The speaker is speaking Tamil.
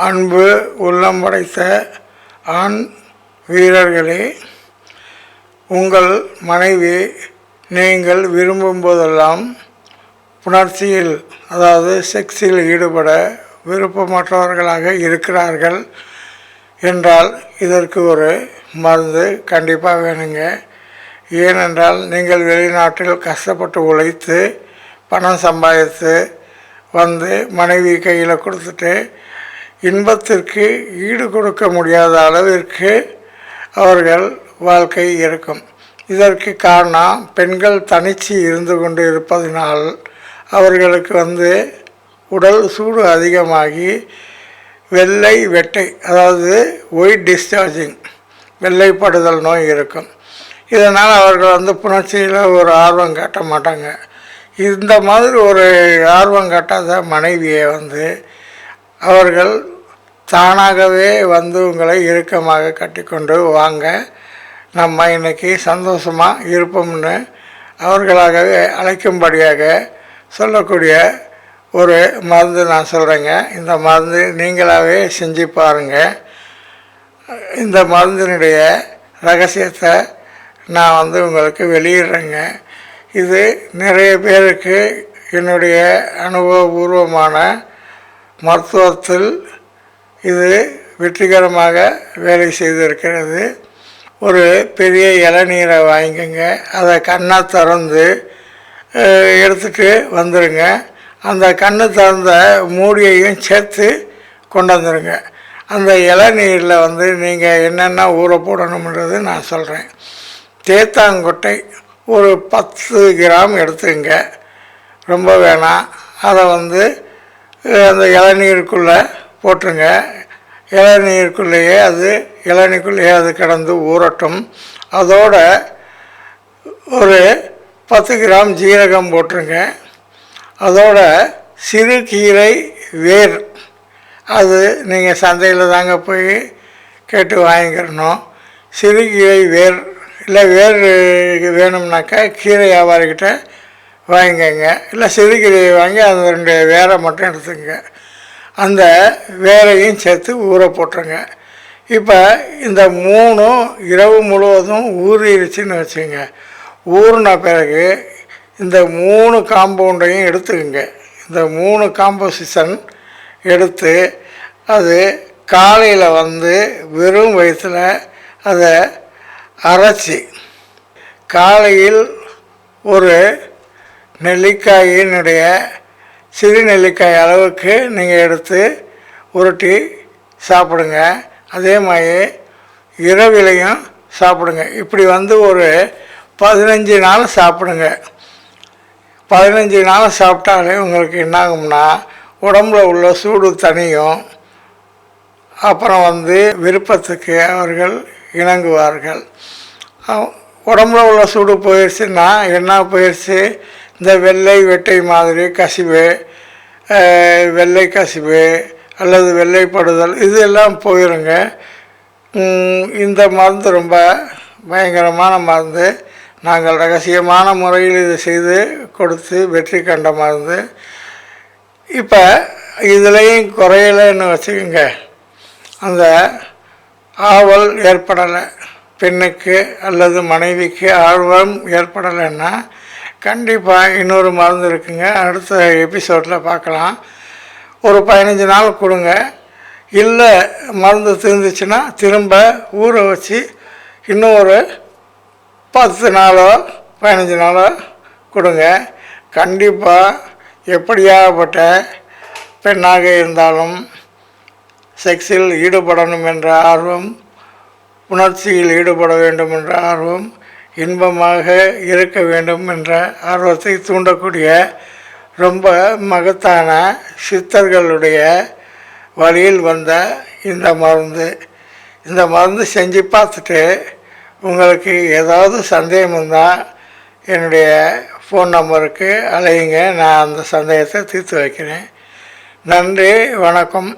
அன்பு உள்ளம் படைத்த ஆண் வீரர்களே, உங்கள் மனைவி நீங்கள் விரும்பும் போதெல்லாம் புணர்ச்சியில் அதாவது செக்ஸில் ஈடுபட விருப்பமற்றவர்களாக இருக்கிறார்கள் என்றால் இதற்கு ஒரு மருந்து கண்டிப்பாக வேணுங்க. ஏனென்றால் நீங்கள் வெளிநாட்டில் கஷ்டப்பட்டு உழைத்து பணம் சம்பாதித்து வந்து மனைவி கையில் கொடுத்துட்டு இன்பத்திற்கு ஈடு கொடுக்க முடியாத அளவிற்கு அவர்கள் வாழ்க்கை இருக்கும். இதற்கு காரணம் பெண்கள் தனிச்சு இருந்து கொண்டு இருப்பதனால் அவர்களுக்கு உடல் சூடு அதிகமாகி வெள்ளை வெட்டை அதாவது ஒயிட் டிஸ்சார்ஜிங் வெள்ளைப்படுதல் நோய் இருக்கும். இதனால் அவர்கள் புணர்ச்சியில் ஒரு ஆர்வம் காட்ட மாட்டாங்க. இந்த மாதிரி ஒரு ஆர்வம் காட்டாத மனைவியை அவர்கள் தானாகவே உங்களை இறுக்கமாக கட்டிக்கொண்டு வாங்க, நம்ம இன்றைக்கி சந்தோஷமாக இருப்போம்னு அவர்களாகவே அழைக்கும்படியாக சொல்லக்கூடிய ஒரு மருந்து நான் சொல்கிறேங்க. இந்த மருந்து நீங்களாகவே செஞ்சு பாருங்கள். இந்த மருந்தினுடைய ரகசியத்தை நான் உங்களுக்கு வெளியிடுறேங்க. இது நிறைய பேருக்கு என்னுடைய அனுபவபூர்வமான மருத்துவத்தில் இது வெற்றிகரமாக வேலை செய்திருக்கிறது. ஒரு பெரிய இளநீரை வாங்கிக்கோங்க, அதை கண்ணை திறந்து எடுத்துகிட்டு வந்துடுங்க. அந்த கண்ணு திறந்த மூடியையும் சேர்த்து கொண்டு வந்துடுங்க. அந்த இளநீரில் நீங்கள் என்னென்ன ஊற போடணுன்றது நான் சொல்கிறேன். தேத்தாங்கொட்டை ஒரு 10 கிராம் எடுத்துங்க, ரொம்ப வேணாம். அதை அந்த இளநீருக்குள்ளே போட்டுருங்க. இளநீருக்குள்ளேயே அது கிடந்து ஊறட்டும். அதோட ஒரு 10 கிராம் ஜீரகம் போட்டுருங்க. அதோட சிறுகீரை வேர், அது நீங்கள் சந்தையில் தாங்க போய் கேட்டு வாங்கிக்கிறணும். சிறுகீரை வேர் இல்லை வேர் வேணும்னாக்கா கீரை வியாபாரிக்கிட்ட வாங்கிக்கங்க. இல்லை சிறுகீரையை வாங்கி அதனுடைய வேரை மட்டும் எடுத்துங்க. அந்த வேரையும் சேர்த்து ஊற போட்டுருங்க. இப்போ இந்த 3 இரவு முழுவதும் ஊறிடுச்சின்னு வச்சுங்க. ஊறின பிறகு இந்த 3 காம்பவுண்டையும் எடுத்துக்கங்க. இந்த 3 காம்போசிஷன் எடுத்து அது காலையில் வெறும் வயிற்றில் அதை அரைச்சி காலையில் ஒரு நெல்லிக்காயினுடைய சிறு நெல்லிக்காய் அளவுக்கு நீங்கள் எடுத்து உருட்டி சாப்பிடுங்க. அதே மாதிரி இரவிலையும் சாப்பிடுங்க. இப்படி ஒரு 15 நாள் சாப்பிடுங்க. 15 நாள் சாப்பிட்டாலே உங்களுக்கு என்னாகும்னா உடம்புல உள்ள சூடு தனியும். அப்புறம் விருப்பத்துக்கு அவர்கள் இணங்குவார்கள். உடம்புல உள்ள சூடு போயிடுச்சுன்னா என்ன போயிடுச்சு, இந்த வெள்ளை வெட்டை மாதிரி கசிவு, வெள்ளை கசிவு அல்லது வெள்ளைப்படுதல் இது எல்லாம் போயிடுங்க. இந்த மருந்து ரொம்ப பயங்கரமான மருந்து. நாங்கள் ரகசியமான முறையில் இது செய்து கொடுத்து வெற்றி கண்ட மருந்து. இப்போ இதுலேயும் குறையலைன்னு வச்சுக்கோங்க, அந்த ஆவல் ஏற்படலை, பெண்ணுக்கு அல்லது மனைவிக்கு ஆர்வம் ஏற்படலைன்னா கண்டிப்பாக இன்னொரு மருந்து இருக்குங்க. அடுத்த எபிசோடில் பார்க்கலாம். ஒரு 15 நாள் கொடுங்க. இல்லை மருந்து தீர்ந்துச்சுன்னா திரும்ப ஊற வச்சு இன்னும் ஒரு 10 நாளோ 15 நாளோ கொடுங்க. கண்டிப்பாக எப்படியாகப்பட்ட பெண்ணாக இருந்தாலும் செக்ஸில் ஈடுபடணும் என்ற ஆர்வம், உணர்ச்சியில் ஈடுபட வேண்டும் என்ற ஆர்வம், இன்பமாக இருக்க வேண்டும் என்ற ஆர்வத்தை தூண்டக்கூடிய ரொம்ப மகத்தான சித்தர்களுடைய வழியில் வந்த இந்த மருந்து செஞ்சு பார்த்துட்டு உங்களுக்கு ஏதாவது சந்தேகம் இருந்தால் என்னுடைய ஃபோன் நம்பருக்கு அழையுங்க. நான் அந்த சந்தேகத்தை தீர்த்து வைக்கிறேன். நன்றி, வணக்கம்.